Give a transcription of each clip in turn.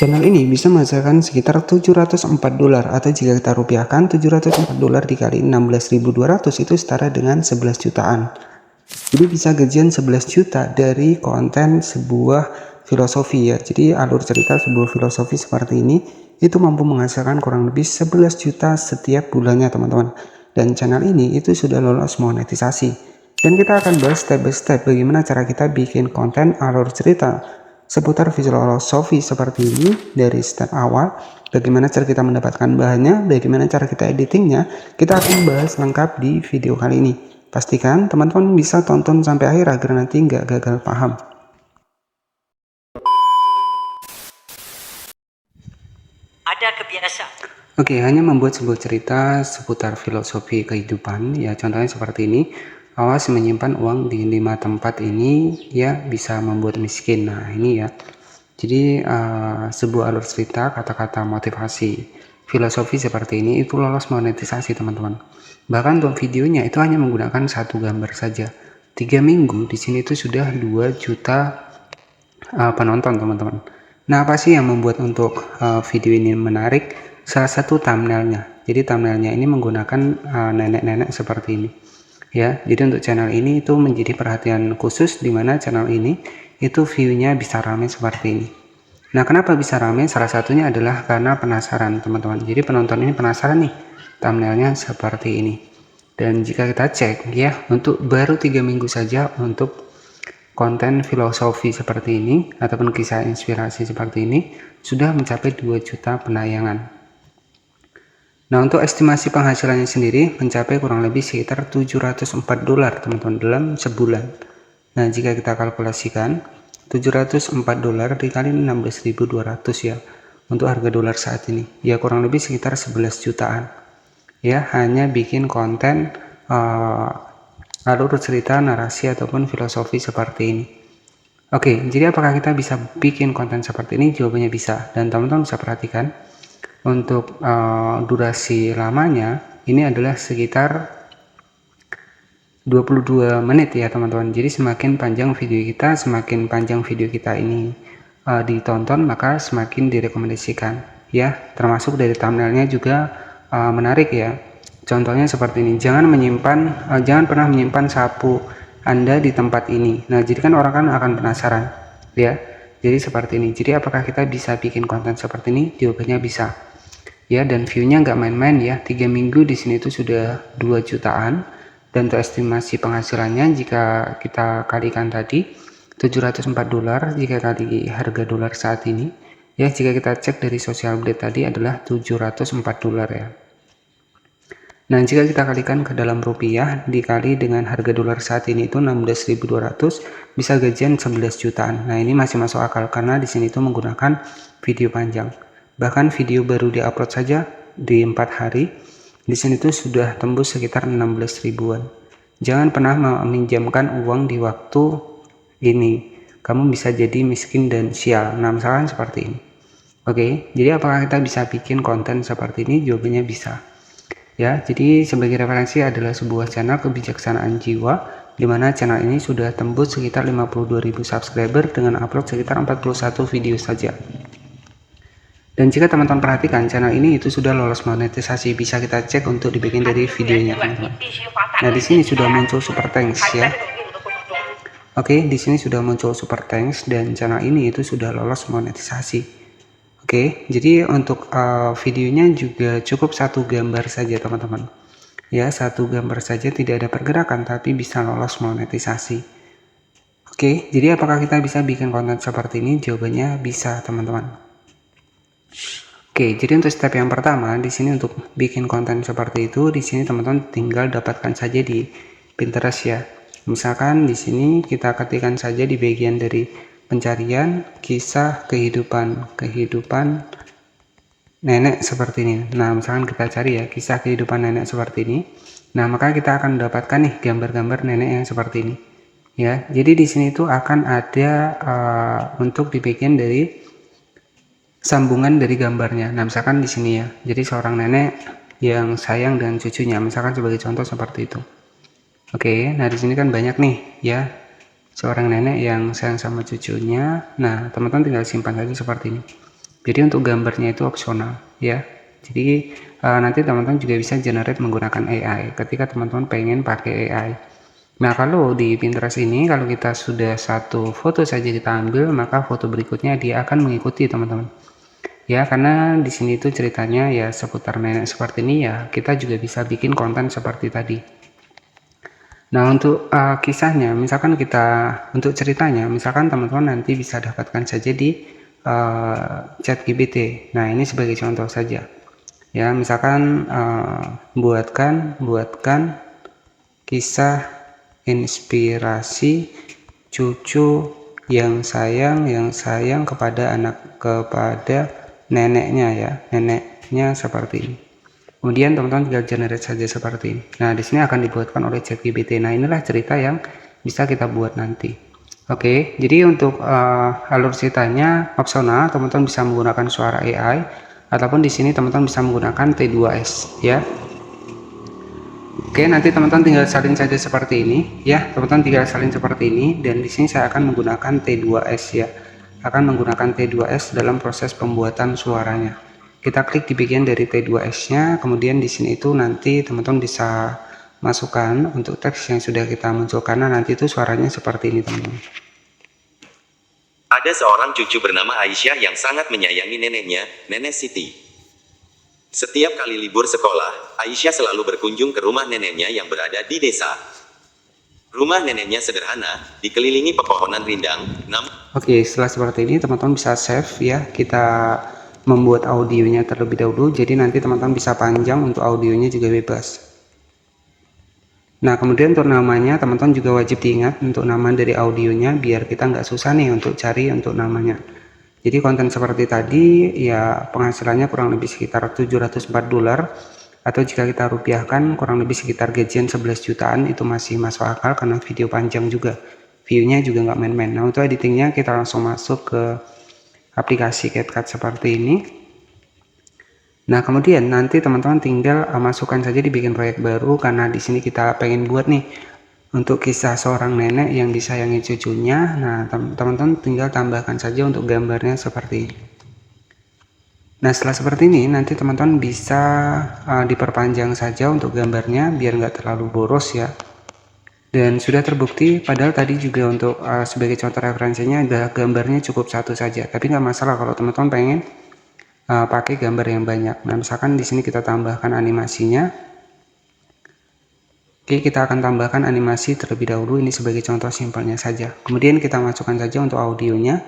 Channel ini bisa menghasilkan sekitar 704 dolar, atau jika kita rupiahkan 704 dolar dikali 16.200 itu setara dengan 11 jutaan. Jadi bisa gajian 11 juta dari konten sebuah filosofi ya. Jadi alur cerita sebuah filosofi seperti ini itu mampu menghasilkan kurang lebih 11 juta setiap bulannya teman-teman. Dan channel ini itu sudah lolos monetisasi. Dan kita akan bahas step by step bagaimana cara kita bikin konten alur cerita seputar filosofi seperti ini dari step awal, bagaimana cara kita mendapatkan bahannya, bagaimana cara kita editingnya, kita akan bahas lengkap di video kali ini. Pastikan teman-teman bisa tonton sampai akhir agar nanti nggak gagal paham. Ada kebiasaan. Oke, hanya membuat sebuah cerita seputar filosofi kehidupan, ya contohnya seperti ini. Awas menyimpan uang di 5 tempat ini ya bisa membuat miskin. Nah ini ya. Jadi sebuah alur cerita, kata-kata motivasi, filosofi seperti ini itu lolos monetisasi teman-teman. Bahkan untuk videonya itu hanya menggunakan satu gambar saja. 3 minggu di sini itu sudah 2 juta penonton teman-teman. Nah apa sih yang membuat untuk video ini menarik? Salah satu thumbnailnya. Jadi thumbnailnya ini menggunakan nenek-nenek seperti ini. Ya, jadi untuk channel ini itu menjadi perhatian khusus di mana channel ini itu view-nya bisa ramai seperti ini. Nah, kenapa bisa ramai? Salah satunya adalah karena penasaran, teman-teman. Jadi penonton ini penasaran nih, thumbnailnya seperti ini. Dan jika kita cek ya, untuk baru 3 minggu saja untuk konten filosofi seperti ini ataupun kisah inspirasi seperti ini sudah mencapai 2 juta penayangan. Nah, untuk estimasi penghasilannya sendiri mencapai kurang lebih sekitar 704 dolar teman-teman dalam sebulan. Nah, jika kita kalkulasikan 704 dolar dikali 16.200 ya untuk harga dolar saat ini ya kurang lebih sekitar 11 jutaan ya, hanya bikin konten alur cerita, narasi ataupun filosofi seperti ini. Oke, jadi apakah kita bisa bikin konten seperti ini? Jawabannya bisa. Dan teman-teman bisa perhatikan untuk durasi lamanya ini adalah sekitar 22 menit ya teman-teman. Jadi semakin panjang video kita ini ditonton, maka semakin direkomendasikan ya. Termasuk dari thumbnailnya juga menarik ya. Contohnya seperti ini, jangan pernah menyimpan sapu Anda di tempat ini. Nah, jadi kan orang kan akan penasaran ya. Jadi seperti ini. Jadi apakah kita bisa bikin konten seperti ini? Jawabannya bisa. Ya, dan view-nya nggak main-main ya. 3 minggu di sini itu sudah 2 jutaan. Dan untuk estimasi penghasilannya jika kita kalikan tadi 704 dolar jika kali harga dolar saat ini ya, jika kita cek dari social blade tadi adalah 704 dolar ya. Nah, jika kita kalikan ke dalam rupiah dikali dengan harga dolar saat ini itu 16.200 bisa gajian 11 jutaan. Nah, ini masih masuk akal karena di sini itu menggunakan video panjang. Bahkan video baru diupload saja di 4 hari di sini tuh sudah tembus sekitar 16 ribuan. Jangan pernah meminjamkan uang di waktu ini, kamu bisa jadi miskin dan sial. Nah, misalkan seperti ini. Oke, jadi apakah kita bisa bikin konten seperti ini? Jawabannya bisa. Ya, jadi sebagai referensi adalah sebuah channel kebijaksanaan jiwa di mana channel ini sudah tembus sekitar 52.000 subscriber dengan upload sekitar 41 video saja. Dan jika teman-teman perhatikan channel ini itu sudah lolos monetisasi, bisa kita cek untuk dibikin dari videonya teman-teman. Nah, di sini sudah muncul super thanks ya. Oke, di sini sudah muncul super thanks dan channel ini itu sudah lolos monetisasi. Oke, jadi untuk videonya juga cukup satu gambar saja teman-teman. Ya, satu gambar saja, tidak ada pergerakan tapi bisa lolos monetisasi. Oke, jadi apakah kita bisa bikin konten seperti ini? Jawabannya bisa teman-teman. Oke, jadi untuk step yang pertama di sini untuk bikin konten seperti itu, di sini teman-teman tinggal dapatkan saja di Pinterest ya. Misalkan di sini kita ketikkan saja di bagian dari pencarian kisah kehidupan nenek seperti ini. Nah, misalkan kita cari ya kisah kehidupan nenek seperti ini. Nah, maka kita akan mendapatkan nih gambar-gambar nenek yang seperti ini. Ya, jadi di sini tuh akan ada untuk di bagian dari sambungan dari gambarnya. Nah, misalkan di sini ya. Jadi seorang nenek yang sayang dengan cucunya, misalkan sebagai contoh seperti itu. Oke, nah di sini kan banyak nih ya. Seorang nenek yang sayang sama cucunya. Nah, teman-teman tinggal simpan saja seperti ini. Jadi untuk gambarnya itu opsional ya. Jadi nanti teman-teman juga bisa generate menggunakan AI ketika teman-teman pengen pakai AI. Nah, kalau di Pinterest ini kalau kita sudah satu foto saja kita ambil, maka foto berikutnya dia akan mengikuti teman-teman. Ya, karena di sini itu ceritanya ya seputar nenek seperti ini ya, kita juga bisa bikin konten seperti tadi. Nah, untuk kisahnya, misalkan untuk ceritanya, misalkan teman-teman nanti bisa dapatkan saja di ChatGPT. Nah, ini sebagai contoh saja. Ya, misalkan buatkan kisah inspirasi cucu yang sayang kepada neneknya ya, neneknya seperti ini. Kemudian teman-teman tinggal generate saja seperti ini. Nah, di sini akan dibuatkan oleh ChatGPT. Nah, inilah cerita yang bisa kita buat nanti. Oke, jadi untuk alur ceritanya opsional, teman-teman bisa menggunakan suara AI ataupun di sini teman-teman bisa menggunakan T2S ya. Oke, nanti teman-teman tinggal salin saja seperti ini ya. Teman-teman tinggal salin seperti ini dan di sini saya akan menggunakan T2S ya. Akan menggunakan T2S dalam proses pembuatan suaranya. Kita klik di bagian dari T2S-nya, kemudian di sini itu nanti teman-teman bisa masukkan untuk teks yang sudah kita munculkan. Nah, nanti itu suaranya seperti ini, teman-teman. Ada seorang cucu bernama Aisyah yang sangat menyayangi neneknya, Nenek Siti. Setiap kali libur sekolah, Aisyah selalu berkunjung ke rumah neneknya yang berada di desa. Rumah neneknya sederhana, dikelilingi pepohonan rindang. Oke, setelah seperti ini teman-teman bisa save ya. Kita membuat audionya terlebih dahulu, jadi nanti teman-teman bisa panjang, untuk audionya juga bebas. Nah, kemudian untuk namanya teman-teman juga wajib diingat untuk nama dari audionya biar kita nggak susah nih untuk cari untuk namanya. Jadi konten seperti tadi ya penghasilannya kurang lebih sekitar $704, atau jika kita rupiahkan kurang lebih sekitar gajian 11 jutaan, itu masih masuk akal karena video panjang juga, viewnya juga nggak main-main. Nah, untuk editingnya kita langsung masuk ke aplikasi CapCut seperti ini. Nah, kemudian nanti teman-teman tinggal masukkan saja di bikin proyek baru, karena di sini kita pengen buat nih untuk kisah seorang nenek yang disayangi cucunya. Nah, teman-teman tinggal tambahkan saja untuk gambarnya seperti ini. Nah, setelah seperti ini nanti teman-teman bisa diperpanjang saja untuk gambarnya biar nggak terlalu boros ya. Dan sudah terbukti, padahal tadi juga untuk sebagai contoh referensinya adalah gambarnya cukup satu saja, tapi nggak masalah kalau teman-teman pengen pakai gambar yang banyak. Nah, misalkan di sini kita tambahkan animasinya. Oke, kita akan tambahkan animasi terlebih dahulu, ini sebagai contoh simpelnya saja. Kemudian kita masukkan saja untuk audionya.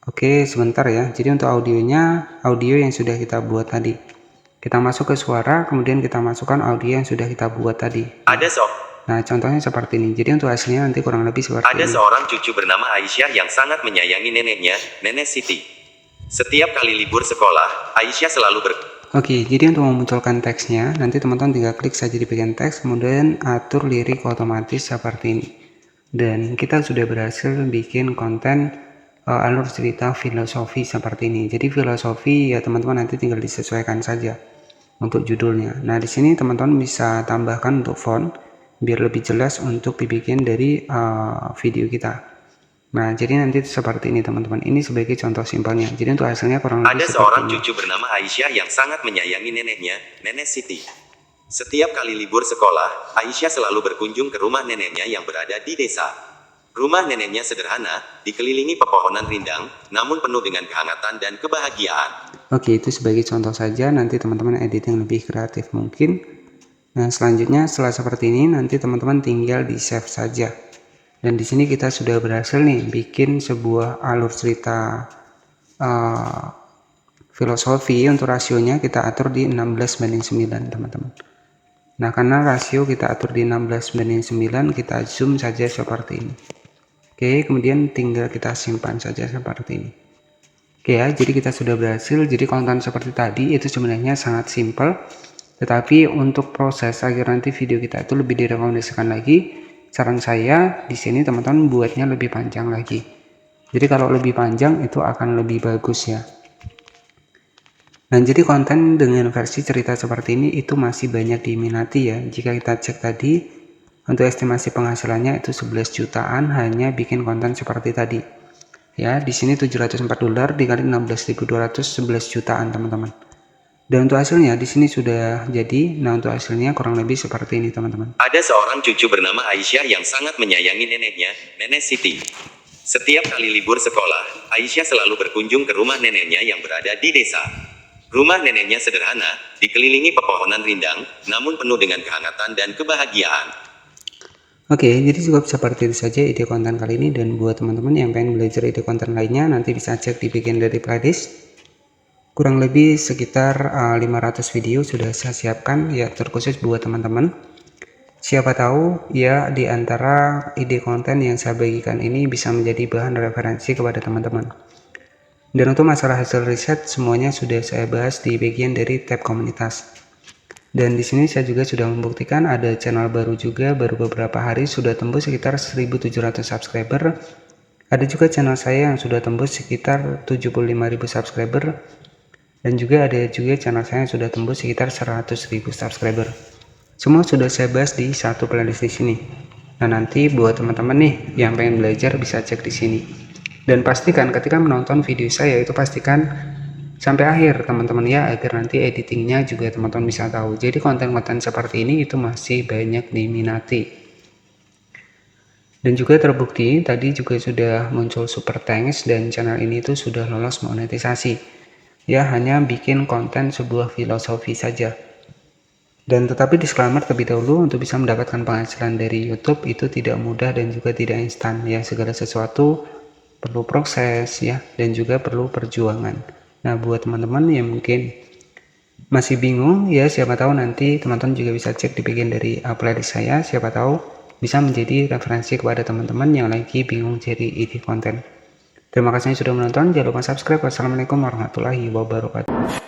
Oke, sebentar ya. Jadi untuk audionya, audio yang sudah kita buat tadi. Kita masuk ke suara, kemudian kita masukkan audio yang sudah kita buat tadi. Nah, contohnya seperti ini. Jadi untuk hasilnya nanti kurang lebih seperti ini. Ada seorang cucu bernama Aisyah yang sangat menyayangi neneknya, Nenek Siti. Setiap kali libur sekolah, Aisyah selalu Oke, jadi untuk memunculkan teksnya, nanti teman-teman tinggal klik saja di bagian teks, kemudian atur lirik otomatis seperti ini. Dan kita sudah berhasil bikin konten alur cerita filosofi seperti ini. Jadi filosofi ya teman-teman nanti tinggal disesuaikan saja untuk judulnya. Nah, di sini teman-teman bisa tambahkan untuk font biar lebih jelas untuk dibikin dari video kita. Nah, jadi nanti seperti ini teman-teman. Ini sebagai contoh simpelnya. Jadi untuk hasilnya kurang lebih ada seorang cucu bernama Aisyah yang sangat menyayangi neneknya, Nenek Siti. Setiap kali libur sekolah, Aisyah selalu berkunjung ke rumah neneknya yang berada di desa. Rumah neneknya sederhana, dikelilingi pepohonan rindang, namun penuh dengan kehangatan dan kebahagiaan. Oke, itu sebagai contoh saja. Nanti teman-teman editing lebih kreatif mungkin. Nah, selanjutnya setelah seperti ini, nanti teman-teman tinggal di save saja. Dan di sini kita sudah berhasil nih bikin sebuah alur cerita filosofi. Untuk rasionya kita atur di 16:9 teman-teman. Nah, karena rasio kita atur di 16:9, kita zoom saja seperti ini. Oke, kemudian tinggal kita simpan saja seperti ini. Oke ya, jadi kita sudah berhasil. Jadi konten seperti tadi itu sebenarnya sangat simple, tetapi untuk proses agar nanti video kita itu lebih direkomendasikan lagi, saran saya di sini teman-teman buatnya lebih panjang lagi. Jadi kalau lebih panjang itu akan lebih bagus ya. Nah, jadi konten dengan versi cerita seperti ini itu masih banyak diminati ya. Jika kita cek tadi untuk estimasi penghasilannya itu 11 jutaan hanya bikin konten seperti tadi. Ya, di sini $704 dikali 16.211 jutaan, teman-teman. Dan untuk hasilnya di sini sudah jadi. Nah, untuk hasilnya kurang lebih seperti ini, teman-teman. Ada seorang cucu bernama Aisyah yang sangat menyayangi neneknya, Nenek Siti. Setiap kali libur sekolah, Aisyah selalu berkunjung ke rumah neneknya yang berada di desa. Rumah neneknya sederhana, dikelilingi pepohonan rindang, namun penuh dengan kehangatan dan kebahagiaan. Oke, jadi cukup seperti itu saja ide konten kali ini, dan buat teman-teman yang pengen belajar ide konten lainnya nanti bisa cek di bagian dari playlist. Kurang lebih sekitar 500 video sudah saya siapkan ya, terkhusus buat teman-teman. Siapa tahu ya di antara ide konten yang saya bagikan ini bisa menjadi bahan referensi kepada teman-teman. Dan untuk masalah hasil riset semuanya sudah saya bahas di bagian dari tab komunitas. Dan di sini saya juga sudah membuktikan ada channel baru juga, baru beberapa hari sudah tembus sekitar 1.700 subscriber. Ada juga channel saya yang sudah tembus sekitar 75.000 subscriber. Dan juga ada juga channel saya yang sudah tembus sekitar 100.000 subscriber. Semua sudah saya bahas di satu playlist di sini. Nah, nanti buat teman-teman nih yang pengen belajar bisa cek di sini. Dan pastikan ketika menonton video saya itu pastikan sampai akhir, teman-teman ya, agar nanti editingnya juga teman-teman bisa tahu. Jadi konten-konten seperti ini itu masih banyak diminati. Dan juga terbukti tadi juga sudah muncul super thanks dan channel ini tuh sudah lolos monetisasi. Ya, hanya bikin konten sebuah filosofi saja. Dan tetapi disclaimer terlebih dahulu, untuk bisa mendapatkan penghasilan dari YouTube itu tidak mudah dan juga tidak instan ya, segala sesuatu perlu proses ya, dan juga perlu perjuangan. Nah, buat teman-teman yang mungkin masih bingung ya, siapa tahu nanti teman-teman juga bisa cek di bagian dari playlist saya, siapa tahu bisa menjadi referensi kepada teman-teman yang lagi bingung cari ide konten. Terima kasih sudah menonton, jangan lupa subscribe. Wassalamualaikum warahmatullahi wabarakatuh.